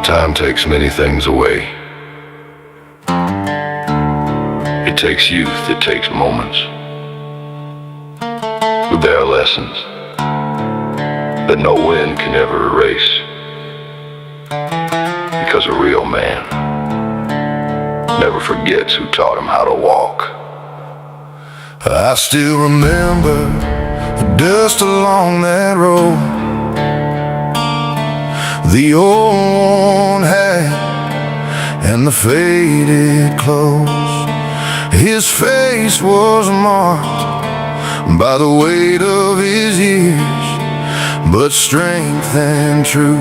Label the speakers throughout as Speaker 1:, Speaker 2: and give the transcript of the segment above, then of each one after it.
Speaker 1: Time takes many things away. It takes youth, it takes moments. But there are lessons that no wind can ever erase. Because a real man never forgets who taught him how to walk.
Speaker 2: I still remember the dust along that road, the old worn hat and the faded clothes. His face was marked by the weight of his years, but strength and truth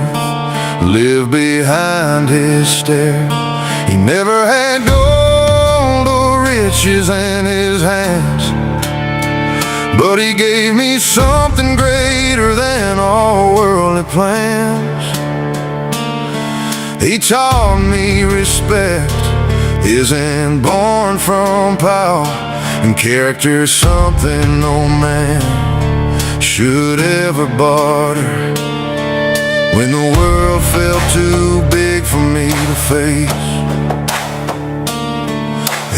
Speaker 2: lived behind his stare. He never had gold or riches in his hands, but he gave me something greater than all worldly plans. He taught me respect isn't born from power, and character is something no man should ever barter. When the world felt too big for me to face,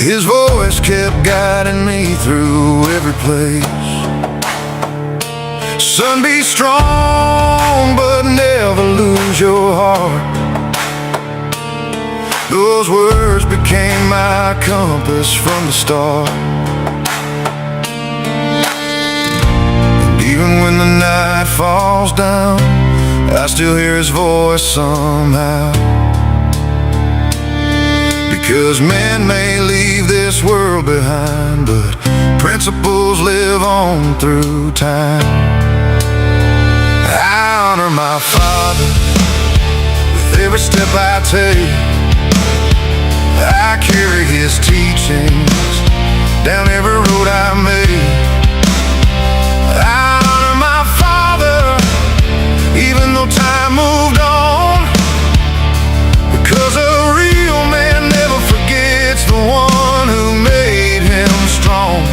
Speaker 2: his voice kept guiding me through every place. Son, be strong, but never lose your heart. Those words became my compass from the start. And even when the night falls down, I still hear his voice somehow. Because men may leave this world behind, but principles live on through time. I honor my father with every step I take. I carry his teachings down every road I make. I honor my father even though time moved on, because a real man never forgets the one who made him strong.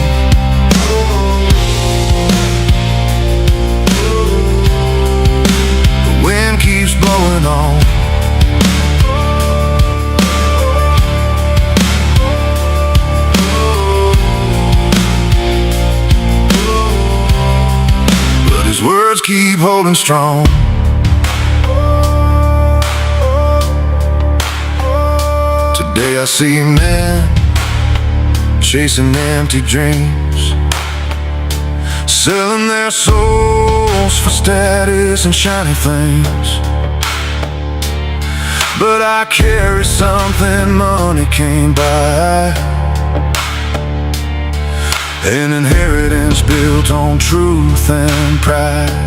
Speaker 2: The wind keeps blowing on, his words keep holding strong. Today I see men chasing empty dreams, selling their souls for status and shiny things. But I carry something money can't buy, an inheritance built on truth and pride.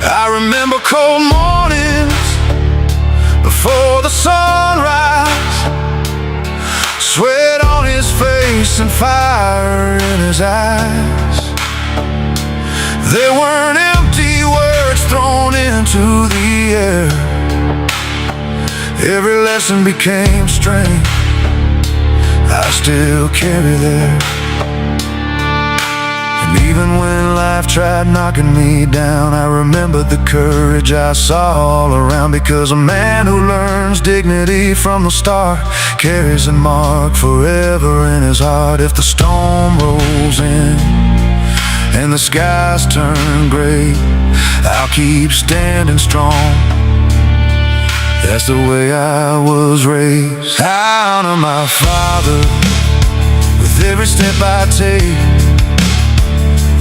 Speaker 2: I remember cold mornings before the sunrise, sweat on his face and fire in his eyes. There weren't empty words thrown into the air. Every lesson became strength I still carry there. And even when life tried knocking me down, I remembered the courage I saw all around. Because a man who learns dignity from the start carries a mark forever in his heart. If the storm rolls in and the skies turn gray, I'll keep standing strong. That's the way I was raised. I honor my father with every step I take.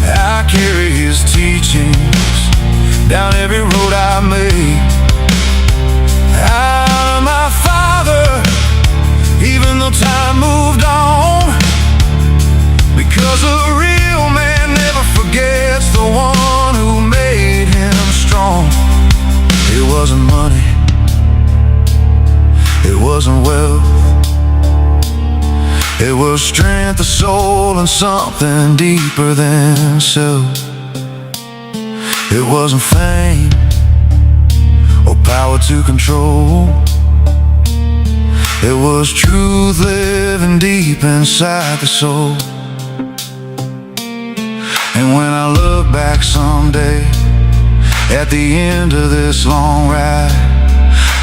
Speaker 2: I carry his teachings down every road I make. I honor my father even though time moved on, because a real man never forgets the one who made him strong. It wasn't money, it wasn't wealth, it was strength of soul and something deeper than self. It wasn't fame or power to control, it was truth living deep inside the soul. And when I look back someday at the end of this long ride,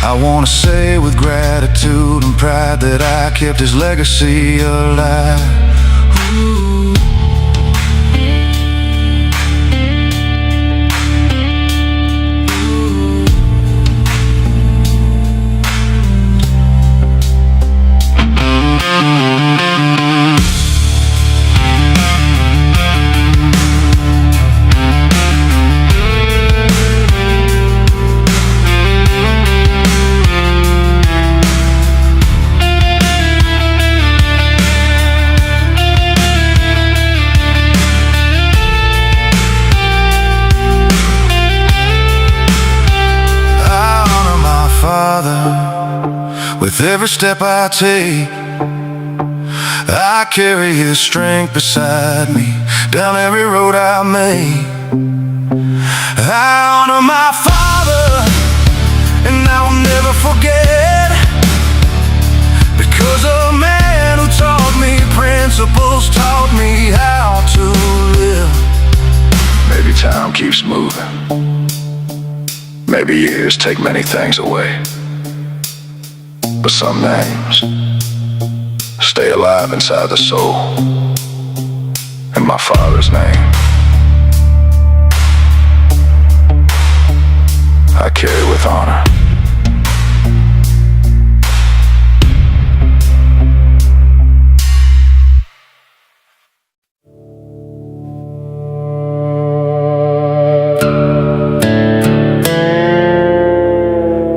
Speaker 2: I wanna say with gratitude and pride that I kept his legacy alive. Ooh. With every step I take, I carry his strength beside me down every road I make. I honor my father, and I will never forget, because a man who taught me principles taught me how to live.
Speaker 1: Maybe time keeps moving. Maybe years take many things away. But some names stay alive inside the soul. And my father's name I carry with honor.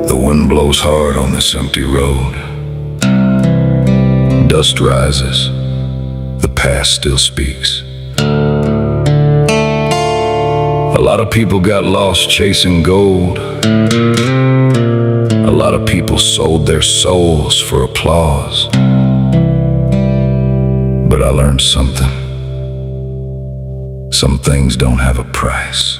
Speaker 1: The wind blows hard on this empty road. Dust rises, the past still speaks. A lot of people got lost chasing gold. A lot of people sold their souls for applause. But I learned something. Some things don't have a price.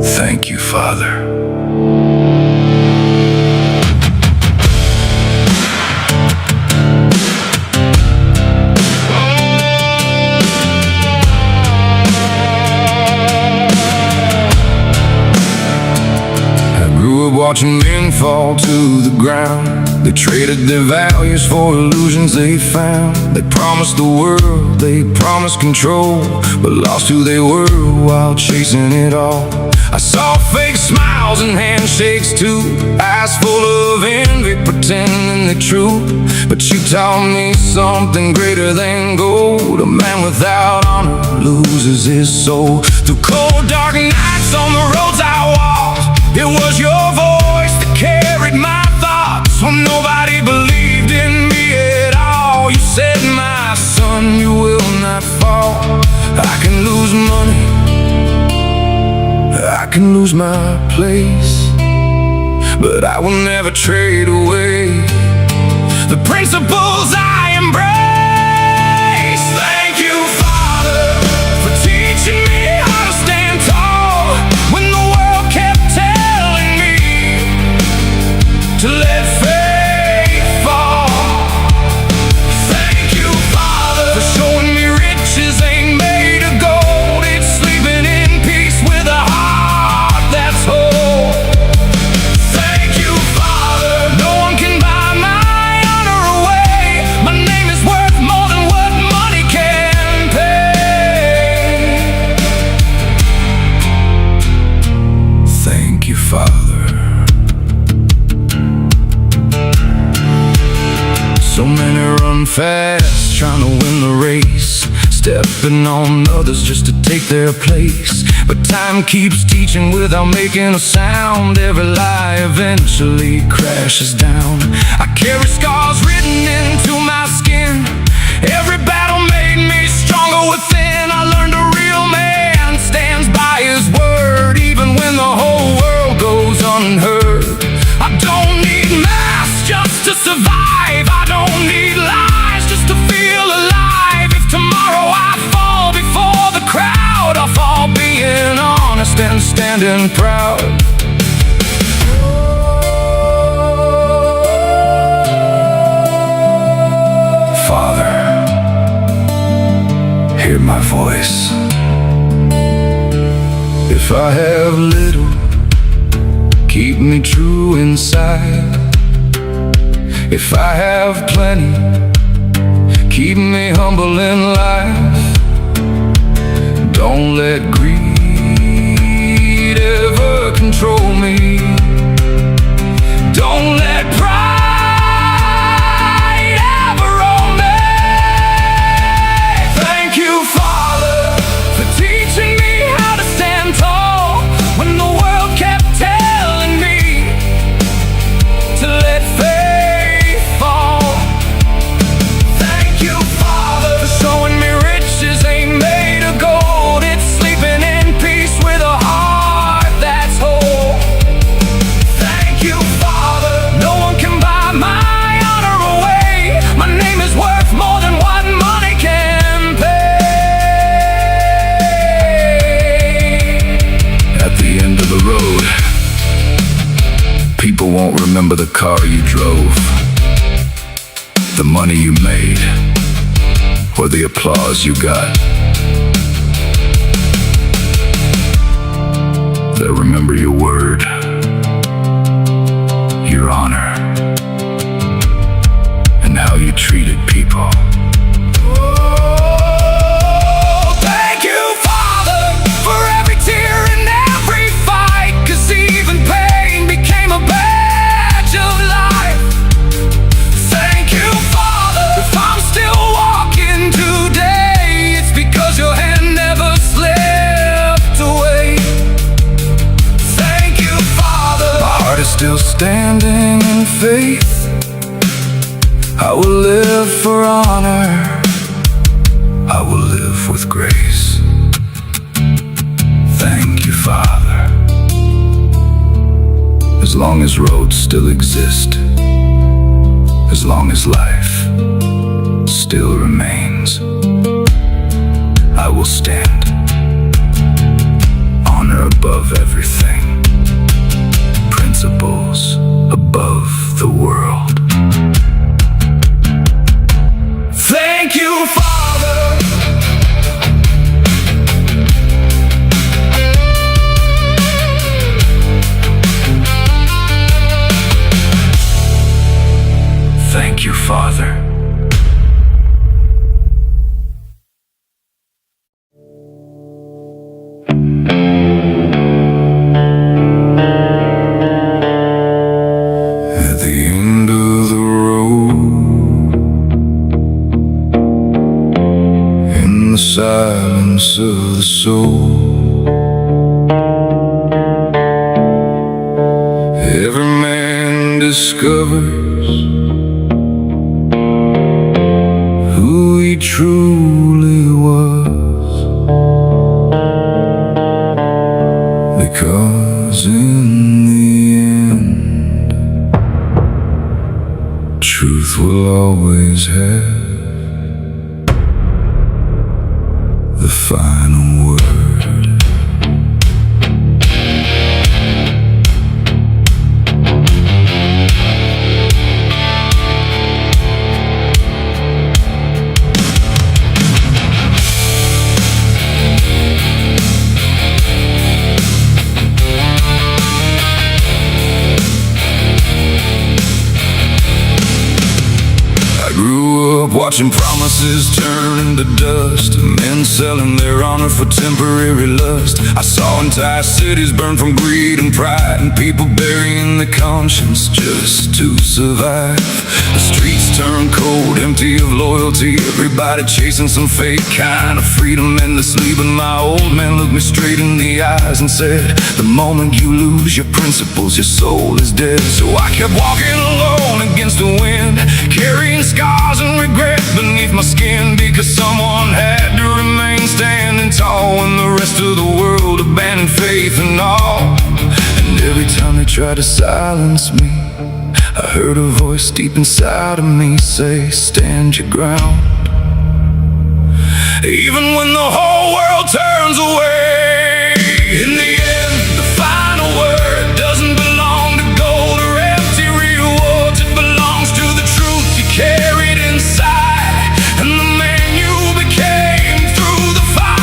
Speaker 1: Thank you, Father. I grew up watching men fall to the ground. They traded their values for illusions they found. They promised the world, they promised control, but lost who they were while chasing it all. I saw fake smiles and handshakes too, eyes full of envy pretending they're true. But you taught me something greater than gold. A man without honor loses his soul. Through cold dark nights on the roads I walked, it was your voice that carried my thoughts. When nobody believed in me at all, you said, my son, you will not fall. I can lose money, I can lose my place, but I will never trade away the principles I embrace. Thank you, Father, for teaching me how to stand tall when the world kept telling me to let faith fall. Thank you, Father, for showing me riches ain't made of gold. It's sleeping in peace with a heart that's whole. Thank you, Father, no one can buy my honor away. My name is worth more than what money can pay. Thank you, Father. So many run fast, trying to win the race, stepping on others just to take their place. But time keeps teaching without making a sound. Every lie eventually crashes down. I carry scars written into my skin. Every battle made me stronger within. I learned a real man stands by his word, even when the whole world goes unheard. I don't need masks just to survive. I don't need lies just to feel alive. If tomorrow I fall before the crowd, I'll fall being honest and standing proud. Father, voice. If I have little, keep me true inside. If I have plenty, keep me humble in life. Don't let greed ever control me. Don't let pride ever own me. Thank you, Father, for teaching me how to stand tall when the world kept telling me to let faith fall. Thank you, Father, for showing me riches ain't made of gold. It's sleeping in peace with a heart that's whole. Thank you, Father, no one can buy my honor away. My name is worth more than what money can pay. At the end of the road, people won't remember the car you drove, the money you made, or the applause you got. They'll remember your word, your honor, and how you treated people. Oh, thank you, Father, for every tear and every fight, 'cause even pain became a badge of life. Thank you, Father, if I'm still walking today, it's because your hand never slipped away. Thank you, Father, my heart is still standing in faith. I will live for honor, I will live with grace. Thank you, Father. As long as roads still exist, as long as life still remains, I will stand. Honor above everything, principles above the world. Thank you, Father. Thank you, Father. At the end of the road, in the silence of the soul, every man discovers who he truly was, because in the end, truth will always have the final word. Watching promises turn into dust, men selling their honor for temporary lust. I saw entire cities burn from greed and pride, and people burying their conscience just to survive. The streets turn cold, empty of loyalty, everybody chasing some fake kind of freedom endlessly. But my old man looked me straight in the eyes and said, the moment you lose your principles, your soul is dead. So I kept walking alone against the wind, carrying scars and regret beneath my skin, because someone had to remain standing tall when the rest of the world abandoned faith and all. And every time they tried to silence me, I heard a voice deep inside of me say, stand your ground. Even when the whole world turns away, in the end, the final word doesn't belong to gold or empty rewards. It belongs to the truth you carried inside, and the man you became through the fire.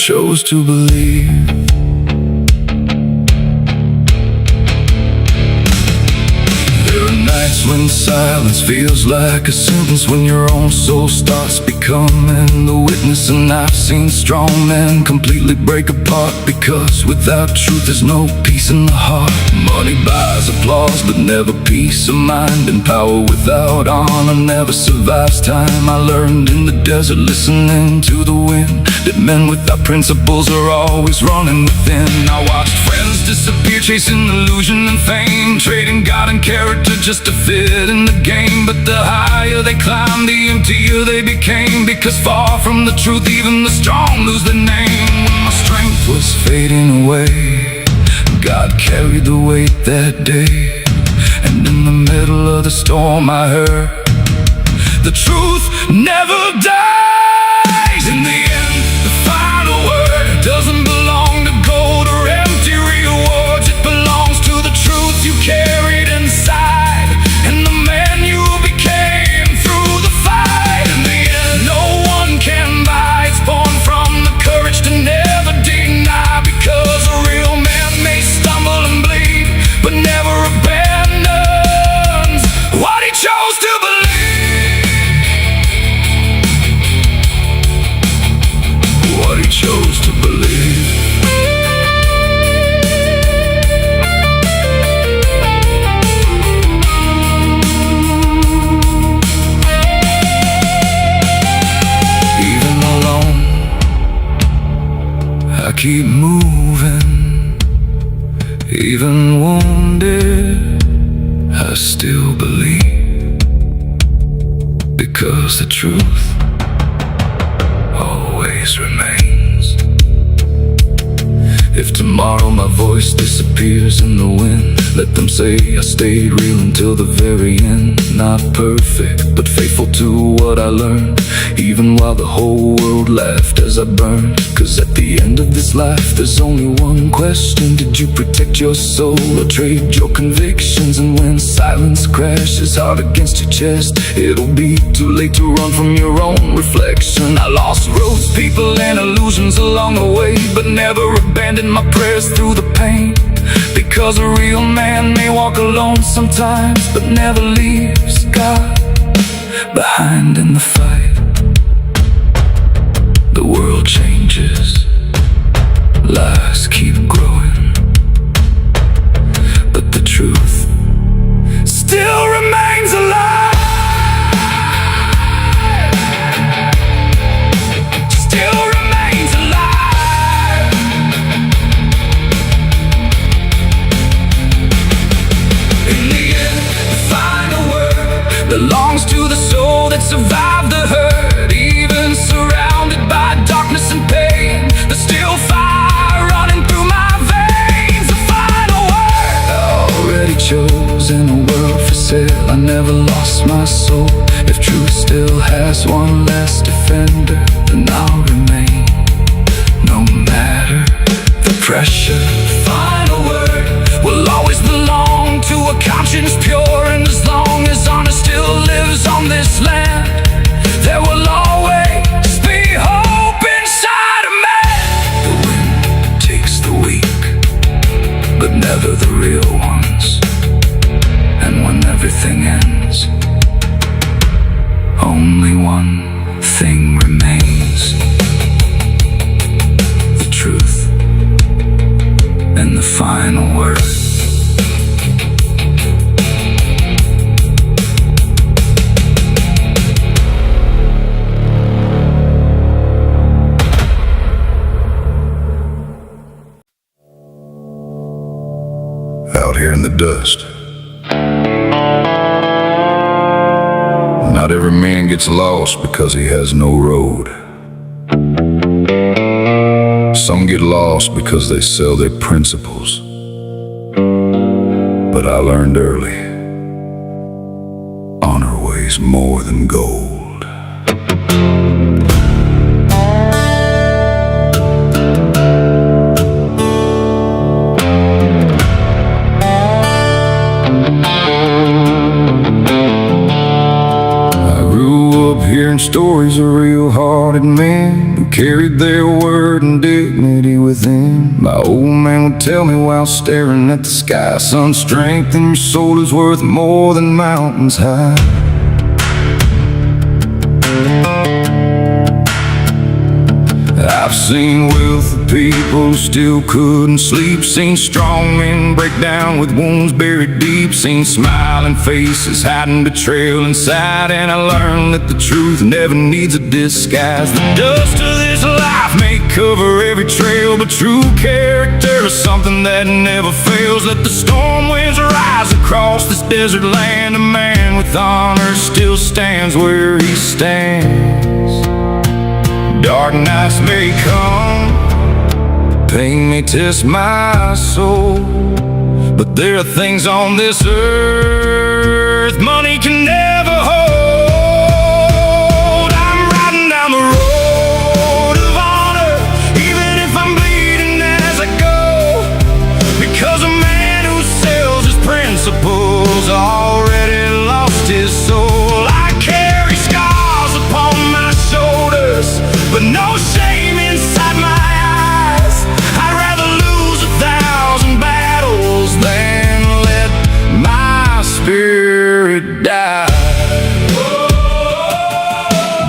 Speaker 1: chose to believe. There are nights when silence feels like a sentence, when your own soul starts becoming the witness. And I've seen strong men completely break apart, because without truth there's no peace in the heart. Money buys applause but never peace of mind, and power without honor never survives time. I learned in the desert, listening to the wind, that men without principles are always running within. I watched friends disappear, chasing illusion and fame, trading God and character just to fit in the game. But the higher they climbed, the emptier they became, because far from the truth even the strong lose their name. When my strength was fading away, God carried the weight that day. And in the middle of the storm I heard, the truth never dies. In the end, the final word doesn't belong to gold or empty rewards. It belongs to the truth you carried inside, and the man you became through the fight. In the end, no one can buy. It's born from the courage to never deny, because a real man may stumble and bleed, but never abandons what he chose to believe. What he chose to believe. Even alone, I keep moving. Even wounded, I still believe, because the truth always remains. If tomorrow my voice disappears in the wind, let them say I stayed real until the very end. Not perfect, but faithful to what I learned, even while the whole world laughed as I burned. Cause at the end of this life there's only one question: did you protect your soul or trade your convictions? And when silence crashes hard against your chest, it'll be too late to run from your own reflection. I lost roads, people and illusions along the way, but never abandoned my prayers through the pain. Because a real man may walk alone sometimes, but never leaves God behind in the fight. The world changes, lies keep growing, but the truth still remains alive. Still remains alive. In the end, the final word belongs to the soul that survived the hurt. Even surrounded by darkness and pain, there's still fire running through my veins. The final word, already chosen, a world for sale. I never lost my soul. If truth still has one last defender, then I'll remain, no matter the pressure. Final word will always belong to a conscience pure, and as long as honor still lives on this land, there will always be hope inside of me. The wind takes the weak, but never the real ones. And when everything ends, only one thing remains: the truth and the final word. Out here in the dust, not every man gets lost because he has no road. Some get lost because they sell their principles. But I learned early, honor weighs more than gold. hearing stories of real-hearted men who carried their word and dignity within. My old man would tell me while staring at the sky, son, strength in your soul is worth more than mountains high. I've seen wealthy people who still couldn't sleep, seen strong men break down with wounds buried deep, seen smiling faces hiding betrayal inside, and I learned that the truth never needs a disguise. The dust of this life may cover every trail, but true character is something that never fails. Let the storm winds rise across this desert land, a man with honor still stands where he stands. Dark nights may come, pain may test my soul, but there are things on this earth money can never hold. I'm riding down the road of honor, even if I'm bleeding as I go, because a man who sells his principles already lost his soul. I carry scars upon my shoulders, but no shame inside my eyes. I'd rather lose 1,000 battles than let my spirit die.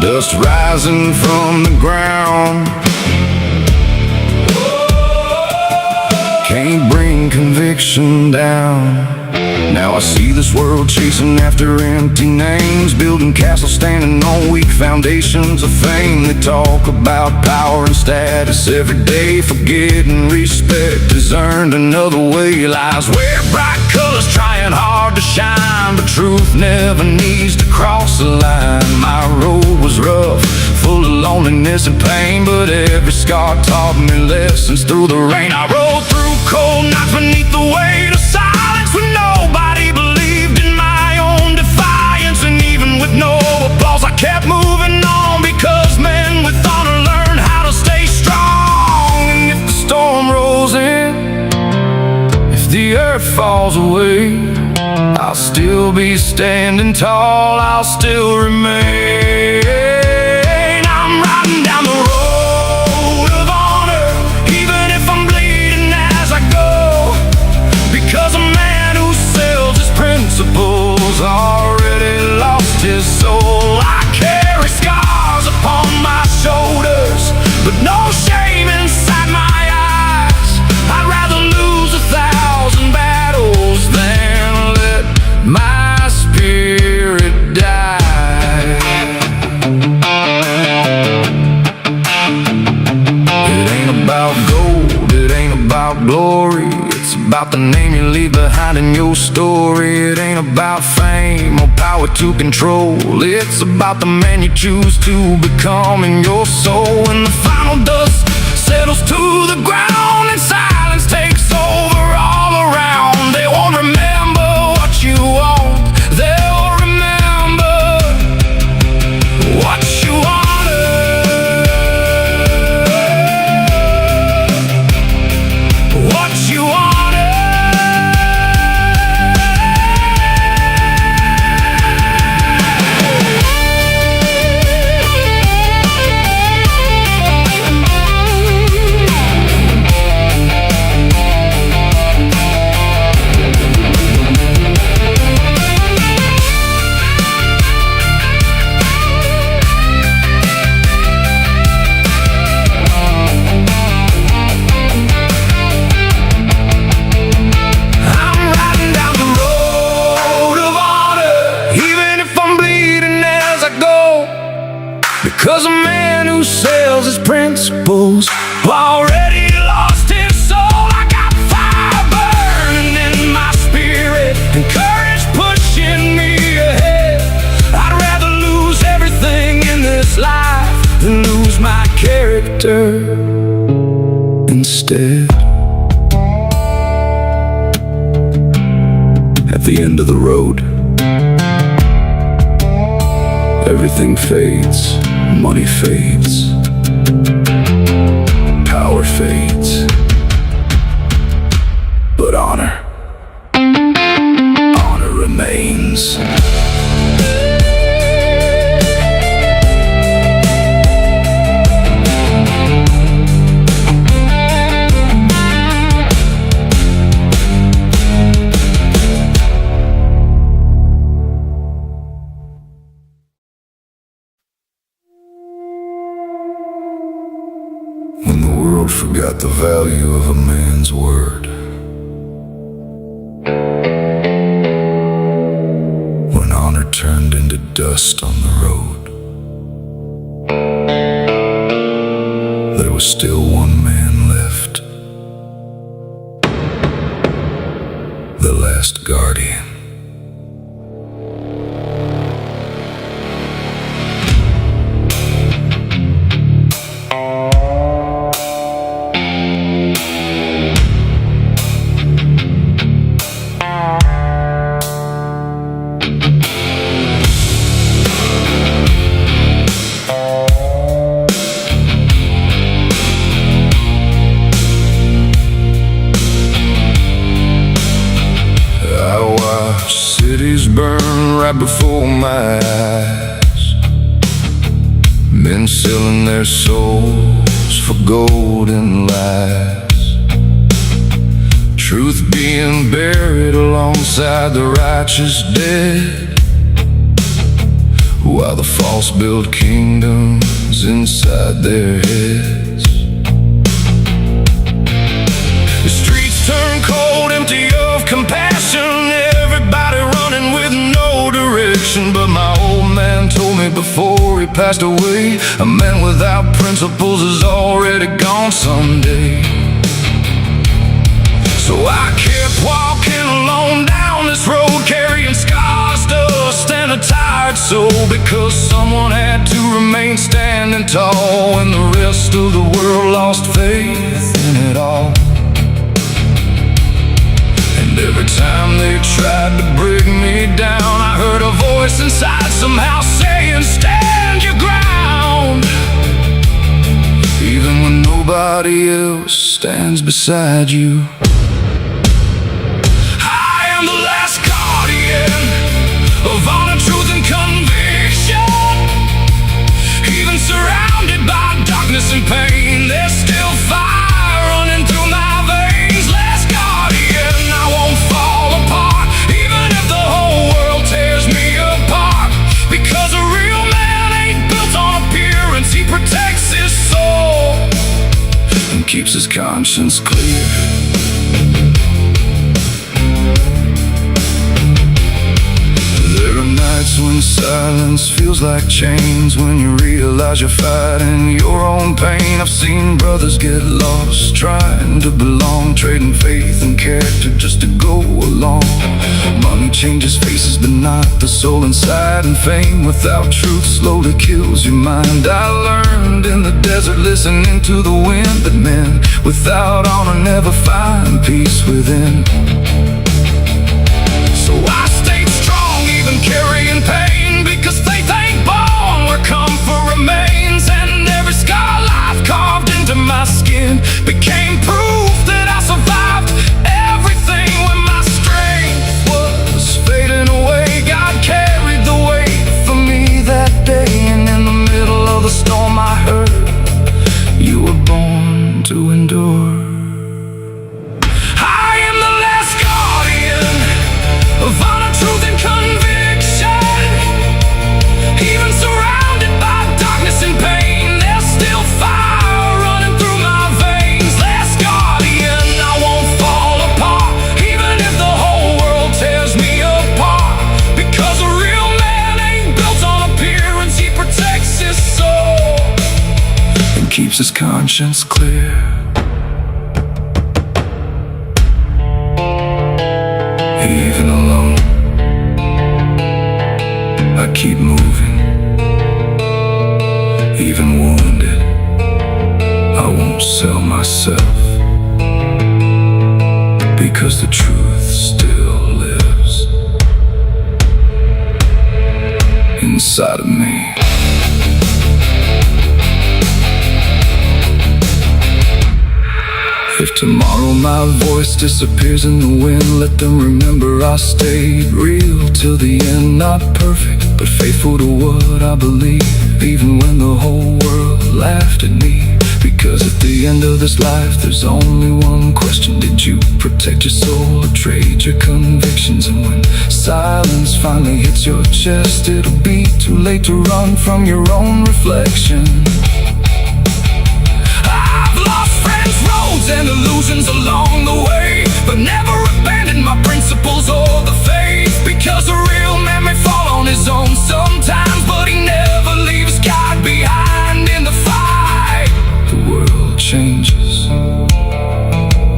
Speaker 1: Dust rising from the ground can't bring conviction down. Now I see this world chasing after empty names, building castles standing on weak foundations of fame. They talk about power and status every day, forgetting respect is earned another way. Lies wear bright colors, trying hard to shine, but truth never needs to cross the line. My road was rough, full of loneliness and pain, but every scar taught me lessons through the rain. I rode through cold nights beneath the weight of silence, when nobody believed in my own defiance. And even with no applause, I kept moving on, because men with honor learn how to stay strong. And if the storm rolls in, if the earth falls away, I'll still be standing tall, I'll still remain. I'm riding down the road of honor, even if I'm bleeding as I go, because a man who sells his principles already lost his soul. I carry scars upon my shoulders, but no shame inside my eyes. I'd rather lose 1,000 battles than let my spirit die. It ain't about gold, it ain't about glory, it's about the name you leave behind in your story. It ain't about fame or power to control, it's about the man you choose to become in your soul. When the final dust settles to the ground and silence takes over all around, they won't remember what you want, they'll remember what you honor. What you honor. Because a man who sells his principles already lost his soul. I got fire burning in my spirit and courage pushing me ahead. I'd rather lose everything in this life than lose my character instead. At the end of the road, everything fades. Money fades, power fades, but honor remains. world forgot the value of a man's word. When honor turned into dust on the road, there was still one man left, the last guardian. Cities burn right before my eyes, men selling their souls for golden lies, truth being buried alongside the righteous dead, while the false build kingdoms inside their heads. The streets turn cold, empty of compassion, everybody running with no direction. But my old man told me before he passed away, a man without principles is already gone someday. So I kept walking alone down this road, carrying scars, dust, and a tired soul, because someone had to remain standing tall when the rest of the world lost faith in it all. And every time they tried to bring me down, I heard a voice inside somehow saying, stand your ground, even when nobody else stands beside you. I am the last guardian of honor, truth, and conviction. Even surrounded by darkness and pain, there's still fire running through my veins. Last guardian, I won't fall apart, even if the whole world tears me apart, because a real man ain't built on appearance. He protects his soul and keeps his conscience clear. There are nights when silence feels like chains, when you realize you're fighting your own pain. I've seen brothers get lost trying to belong, trading faith and character just to go along. Money changes faces but not the soul inside, and fame without truth slowly kills your mind. I learned in the desert, listening to the wind, that men without honor never find peace within. So I stayed strong, even carrying pain, because faith ain't born where comfort remains. And every scar life carved into my skin became proof that I survived everything. When my strength was fading away, God carried the weight for me that day. And in the middle of the storm I heard, you were born to endure. I am the last guardian of honor, truth, and conviction. Even surrounded by darkness and pain, there's still fire running through my veins. Last guardian, I won't fall apart, even if the whole world tears me apart, because a real man ain't built on appearance. He protects his soul and keeps his conscience clear. Even alone, I keep moving. Even wounded, I won't sell myself, because the truth still lives inside of me. If tomorrow my voice disappears in the wind, let them remember I stayed real till the end. Not perfect, but faithful to what I believe, even when the whole world laughed at me. Because at the end of this life there's only one question: did you protect your soul or trade your convictions? And when silence finally hits your chest, it'll be too late to run from your own reflection. I've lost friends delusions and illusions along the way, but never abandon my principles or the faith, because a real man may fall on his own sometimes, but he never leaves God behind in the fight. The world changes,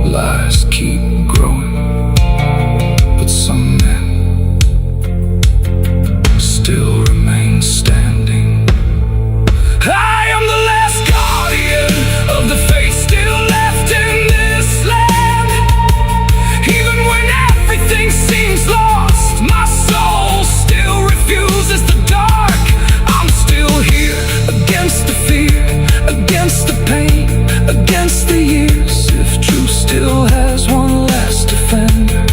Speaker 1: lies keep growing, but some men still remain standing. I am the last guardian of the faith still left in this land. Even when everything seems lost, my soul still refuses the dark. I'm still here, against the fear, against the pain, against the years. If truth still has one last defender,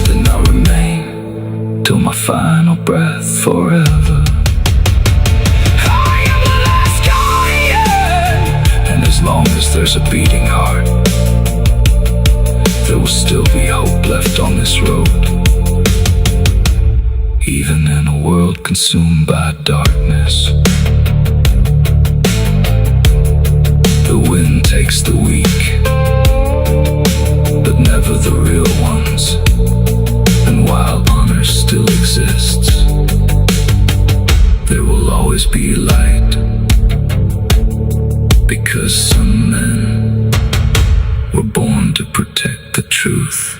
Speaker 1: then I'll remain till my final breath forever. I am the last guardian, and as long as there's a beating heart, there will still be hope left on this road. Even in a world consumed by darkness, the wind takes the weak, but never the real ones. And while honor still exists, there will always be light, because some men were born to protect the truth.